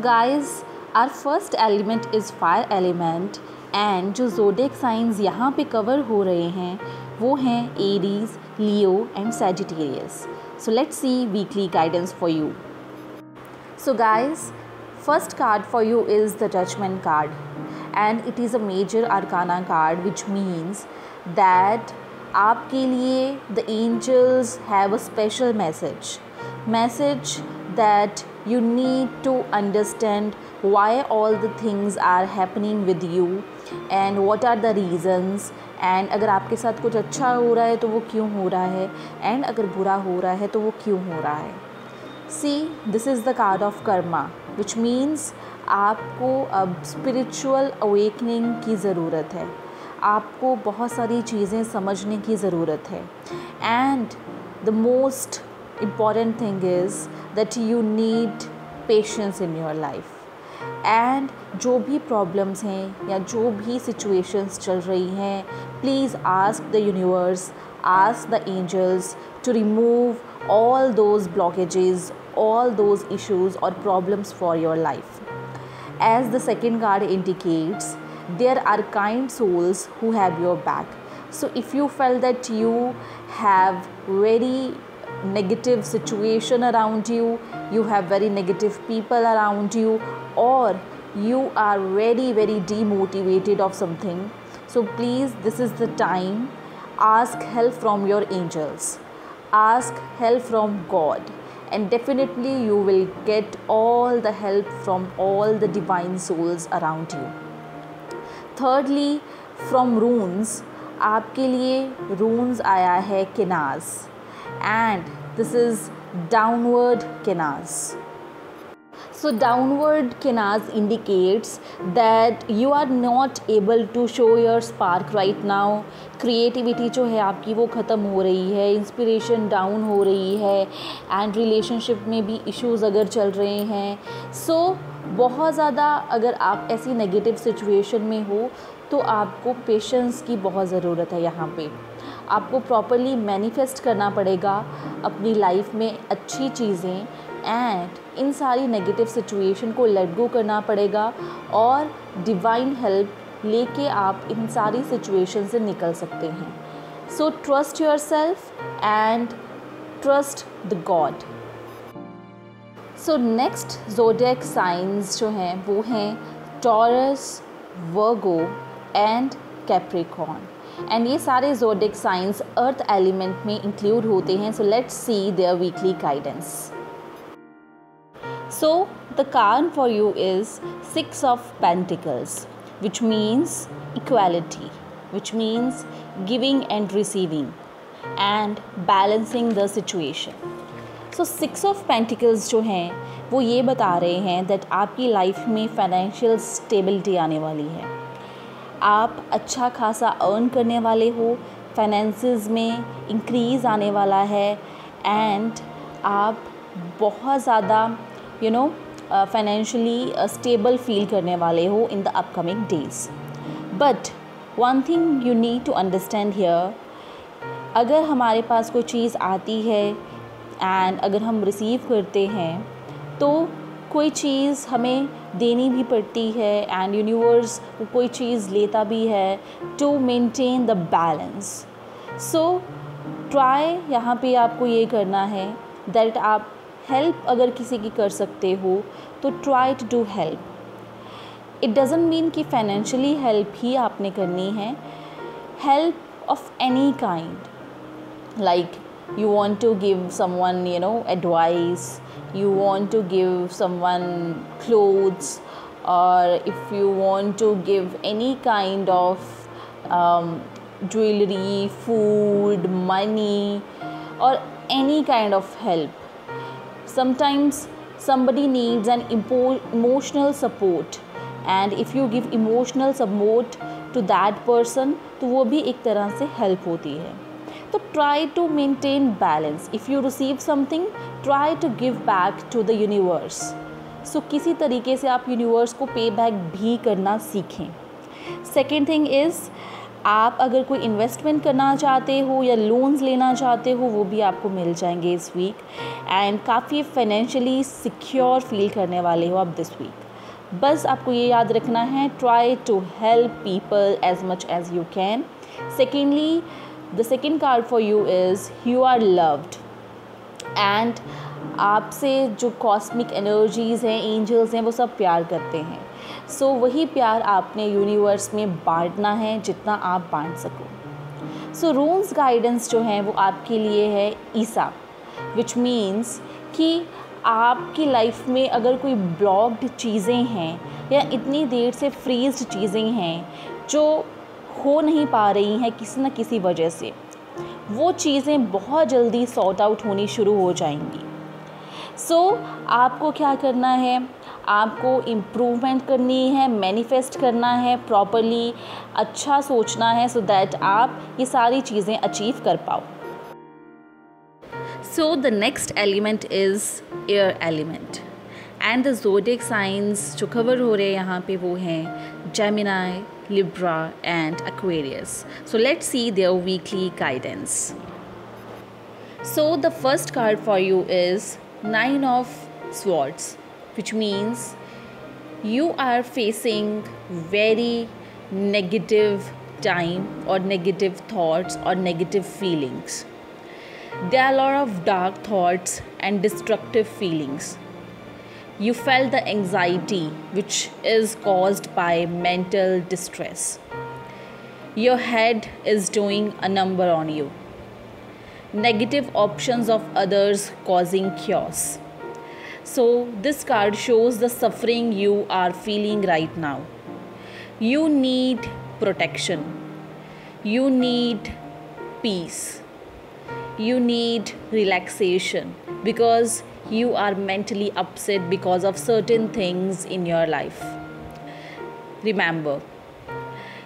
Guys our first element is fire element and जो zodiac signs यहाँ पे cover हो रहे हैं वो हैं Aries, Leo and Sagittarius. So let's see weekly guidance for you. So guys first card for you is the Judgment card, and it is a major arcana card, which means that आपके लिए the angels have a special message that you need to understand why all the things are happening with you and what are the reasons, and अगर आपके साथ कुछ अच्छा हो रहा है तो वो क्यों हो रहा है, and अगर बुरा हो रहा है तो वो क्यों हो रहा है. See, this is the card of karma, which means आपको अब spiritual awakening की ज़रूरत है. आपको बहुत सारी चीज़ें समझने की ज़रूरत है. And the most important thing is that you need patience in your life. And जो भी problems हैं या जो भी situations चल रही हैं, please ask the universe, ask the angels to remove all those blockages, all those issues or problems for your life. As the second card indicates, there are kind souls who have your back. So if you felt that you have very negative situation around you, you have very negative people around you, or you are very demotivated of something, so please, this is the time. Ask help from your angels, ask help from God, and definitely you will get all the help from all the divine souls around you. Thirdly, from runes, आपके लिए runes आया है Kenaz, and this is downward Kenaz. So downward Kenaz indicates that you are not able to show your spark right now. Creativity जो है आपकी वो ख़त्म हो रही है, इंस्पिरेशन डाउन हो रही है, एंड रिलेशनशिप में भी इश्यूज़ अगर चल रहे हैं. सो बहुत ज़्यादा अगर आप ऐसी नेगेटिव सिचुएशन में हो तो आपको पेशेंस की बहुत ज़रूरत है. यहाँ पे आपको प्रॉपरली मैनिफेस्ट करना पड़ेगा अपनी लाइफ में अच्छी चीज़ें, एंड इन सारी नेगेटिव सिचुएशन को लेट गो करना पड़ेगा और डिवाइन हेल्प लेके आप इन सारी सिचुएशन से निकल सकते हैं. So trust yourself and trust the god. So next zodiac signs जो हैं वो हैं Taurus, Virgo and Capricorn, and ये सारे ज़ोडिएक साइंस अर्थ एलिमेंट में इंक्लूड होते हैं. So let's see their weekly guidance. So the card for you is Six of Pentacles, which means equality, which means giving and receiving and balancing the situation. So Six of Pentacles जो हैं वो ये बता रहे हैं that आपकी life में financial stability आने वाली है. आप अच्छा खासा अर्न करने वाले हो, फाइनेंसेस में इंक्रीज़ आने वाला है, एंड आप बहुत ज़्यादा फाइनेंशियली स्टेबल फील करने वाले हो in the upcoming days. But one thing you need to understand here, अगर हमारे पास कोई चीज़ आती है एंड अगर हम रिसीव करते हैं तो कोई चीज़ हमें देनी भी पड़ती है, एंड यूनिवर्स कोई चीज़ लेता भी है to maintain the balance. So try यहाँ पे आपको ये करना है दैट आप हेल्प अगर किसी की कर सकते हो तो try to do help. It doesn't mean कि फाइनेंशियली हेल्प ही आपने करनी है. Help of any kind, like you want to give someone advice, you want to give someone clothes, or if you want to give any kind of jewelry, food, money, or any kind of help. Sometimes somebody needs an emotional support, and if you give emotional support to that person तो वो भी एक तरह से help होती है. तो try to maintain balance. If you receive something, try to give back to the universe. So किसी तरीके से आप universe को pay back भी करना सीखें. Second thing is आप अगर कोई इन्वेस्टमेंट करना चाहते हो या लोन्स लेना चाहते हो वो भी आपको मिल जाएंगे इस वीक। एंड काफ़ी फाइनेंशियली सिक्योर फील करने वाले हो आप दिस वीक। बस आपको ये याद रखना है, try to help people as much as you can. Secondly, the second card for you is you are loved. And आपसे जो कॉस्मिक एनर्जीज़ हैं, एंजल्स हैं, वो सब प्यार करते हैं। सो वही प्यार आपने यूनिवर्स में बांटना है जितना आप बांट सको। सो रून्स गाइडेंस जो है वो आपके लिए है ईसा, विच मीन्स कि आपकी लाइफ में अगर कोई ब्लॉक्ड चीज़ें हैं या इतनी देर से फ्रीज्ड चीज़ें हैं जो हो नहीं पा रही हैं किसी न किसी वजह से, वो चीज़ें बहुत जल्दी सॉर्ट आउट होनी शुरू हो जाएंगी। सो आपको क्या करना है, आपको इम्प्रूवमेंट करनी है, मैनिफेस्ट करना है, प्रॉपरली अच्छा सोचना है सो दैट आप ये सारी चीज़ें अचीव कर पाओ। So the next element is air element and the zodiac signs जो कवर हो रहे हैं यहाँ पे वो हैं Gemini, Libra and Aquarius. So let's see their weekly guidance. So the first card for you is Nine of Swords, which means you are facing very negative time or negative thoughts or negative feelings. There are a lot of dark thoughts and destructive feelings. You felt the anxiety which is caused by mental distress. Your head is doing a number on you. Negative options of others causing chaos. So this card shows the suffering you are feeling right now. You need protection. You need peace. You need relaxation because you are mentally upset because of certain things in your life. Remember,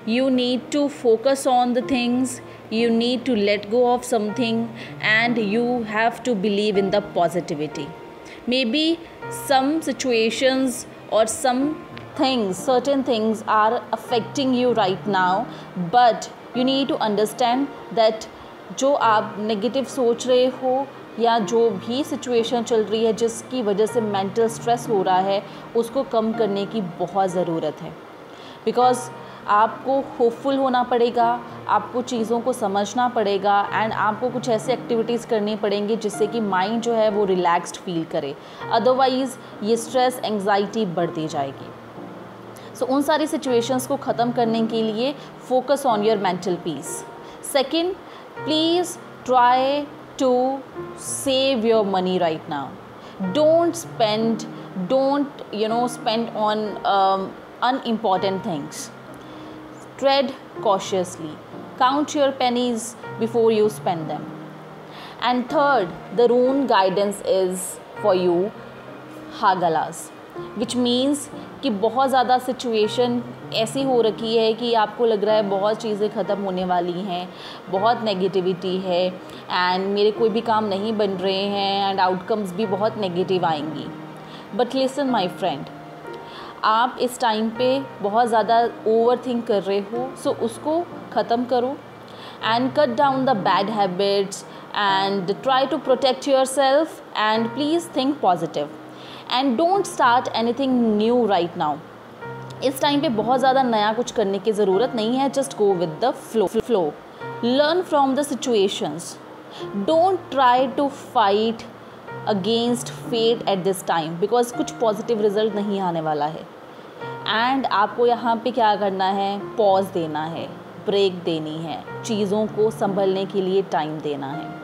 you need to focus on the things, you need to let go of something, and you have to believe in the positivity. Maybe some situations or some things, certain things are affecting you right now, but you need to understand that जो आप negative सोच रहे हो या जो भी situation चल रही है जिसकी वजह से मेंटल स्ट्रेस हो रहा है उसको कम करने की बहुत ज़रूरत है। बिकॉज़ आपको होपफुल होना पड़ेगा, आपको चीज़ों को समझना पड़ेगा एंड आपको कुछ ऐसे एक्टिविटीज़ करनी पड़ेंगी जिससे कि माइंड जो है वो रिलैक्स्ड फील करे। अदरवाइज़ ये स्ट्रेस, एंग्जाइटी बढ़ती जाएगी। सो उन सारी सिचुएशंस को ख़त्म करने के लिए focus on your mental peace. Second, please try to save your money right now. Don't spend on unimportant things. Tread cautiously. Count your pennies before you spend them. And third, the rune guidance is for you Hagalas, which means कि बहुत ज़्यादा situation ऐसी हो रखी है कि आपको लग रहा है बहुत चीज़ें ख़त्म होने वाली हैं, बहुत नेगेटिविटी है एंड मेरे कोई भी काम नहीं बन रहे हैं एंड आउटकम्स भी बहुत नेगेटिव आएंगी। बट लिसन माय फ्रेंड, आप इस टाइम पे बहुत ज़्यादा ओवर थिंक कर रहे हो, सो उसको ख़त्म करो and cut down the bad habits and try to protect yourself and please think positive and don't start anything new right now. इस टाइम पे बहुत ज़्यादा नया कुछ करने की ज़रूरत नहीं है, just go with the flow. Learn from the situations. Don't try to fight against fate at this time because कुछ पॉजिटिव रिजल्ट नहीं आने वाला है। एंड आपको यहाँ पे क्या करना है, पॉज देना है, ब्रेक देनी है, चीज़ों को संभलने के लिए टाइम देना है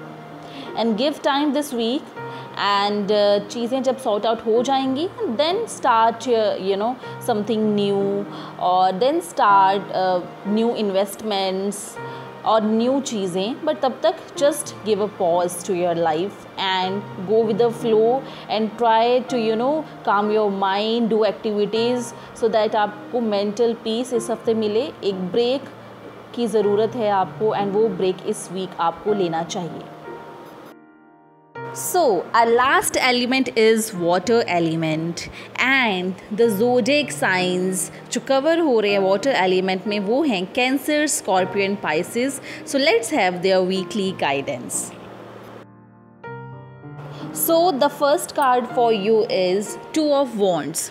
and give time this week and चीज़ें जब सॉर्ट आउट हो जाएंगी देन स्टार्ट समथिंग न्यू और देन स्टार्ट न्यू इन्वेस्टमेंट्स और न्यू चीज़ें। बट तब तक just give a pause to your life and go with the flow and try to calm your mind, do activities so that आपको mental peace इस हफ्ते मिले। एक ब्रेक की ज़रूरत है आपको एंड वो ब्रेक इस वीक आपको लेना चाहिए। So our last element is water element and the zodiac signs जो cover हो रहे हैं water element में वो हैं Cancer, Scorpion, Pisces. So let's have their weekly guidance. So the first card for you is Two of Wands,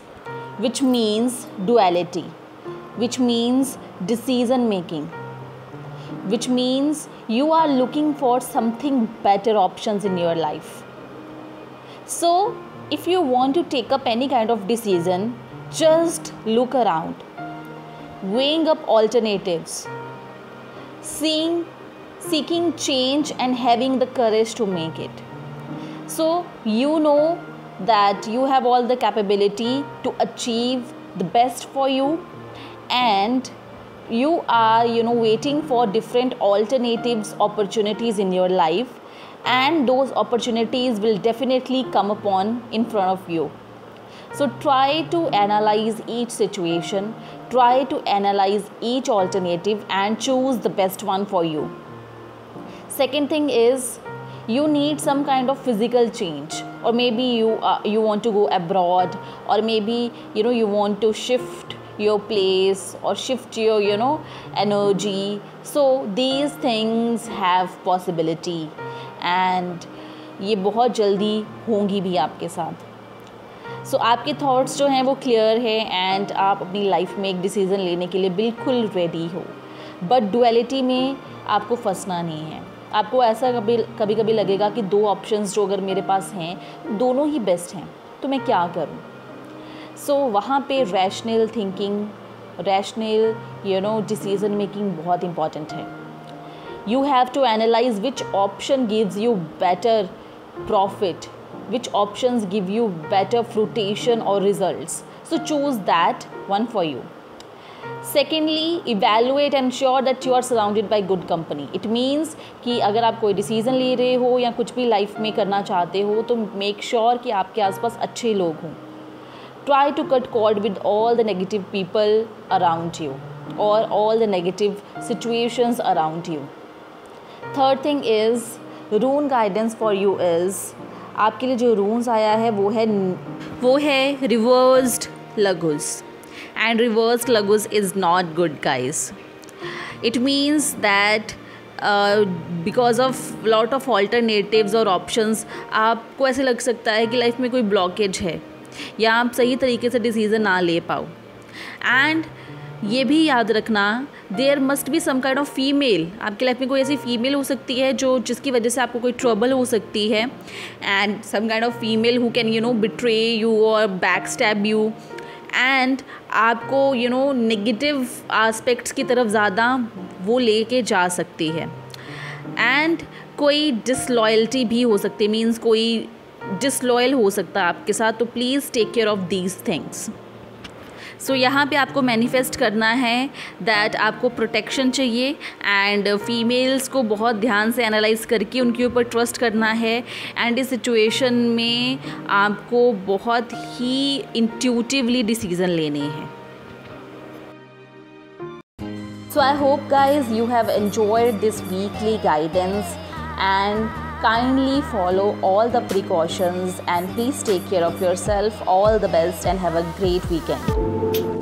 which means duality, which means decision making, which means you are looking for something better options in your life. So if you want to take up any kind of decision, just look around, weighing up alternatives, seeking change and having the courage to make it. So you know that you have all the capability to achieve the best for you, and you are waiting for different alternatives, opportunities in your life, and those opportunities will definitely come upon in front of you. So try to analyze each situation, try to analyze each alternative and choose the best one for you. Second thing is you need some kind of physical change, or maybe you want to go abroad, or maybe you want to shift your place or shift your energy. So these things have possibility and ये बहुत जल्दी होंगी भी आपके साथ. So आपके thoughts जो हैं वो क्लियर है एंड आप अपनी लाइफ में एक डिसीज़न लेने के लिए बिल्कुल रेडी हो. बट डुअलिटी में आपको फंसना नहीं है. आपको ऐसा कभी लगेगा कि दो ऑप्शंस जो अगर मेरे पास हैं दोनों ही बेस्ट हैं तो मैं क्या करूं. सो वहाँ पे rational thinking, rational decision making बहुत इंपॉर्टेंट है. You have to analyse which option gives you better profit, which options give you better fruition or results. So choose that one for you. Secondly, evaluate and ensure that you are surrounded by good company. It means कि अगर आप कोई decision ले रहे हो या कुछ भी लाइफ में करना चाहते हो तो मेक श्योर कि आपके आसपास अच्छे लोग हों. Try to cut cord with all the negative people around you or all the negative situations around you. Third thing is rune guidance for you is आपके लिए जो रून्स आया है वो है रिवर्स्ड लघुस. एंड रिवर्स्ड लघुस is not good guys. It means that because of lot of alternatives और ऑप्शंस आपको ऐसे लग सकता है कि लाइफ में कोई ब्लॉकेज है या आप सही तरीके से डिसीज़न ना ले पाओ. एंड ये भी याद रखना there must be some kind of female. आपकी लाइफ में कोई ऐसी फीमेल हो सकती है जिसकी वजह से आपको कोई ट्रबल हो सकती है. And some kind of female who can betray you और बैक स्टैब यू एंड आपको नेगेटिव एस्पेक्ट्स की तरफ ज़्यादा वो लेके जा सकती है. एंड कोई डिसलॉयल्टी भी हो सकती है, मीन्स कोई डिसलॉयल हो सकता है आपके साथ. तो please take care of these things. So यहाँ पे आपको मैनिफेस्ट करना है दैट आपको प्रोटेक्शन चाहिए एंड फीमेल्स को बहुत ध्यान से एनालाइज करके उनके ऊपर ट्रस्ट करना है. एंड इस सिचुएशन में आपको बहुत ही इंट्यूटिवली डिसीजन लेने हैं. So I hope guys you have enjoyed this weekly guidance and kindly follow all the precautions and please take care of yourself. All the best and have a great weekend.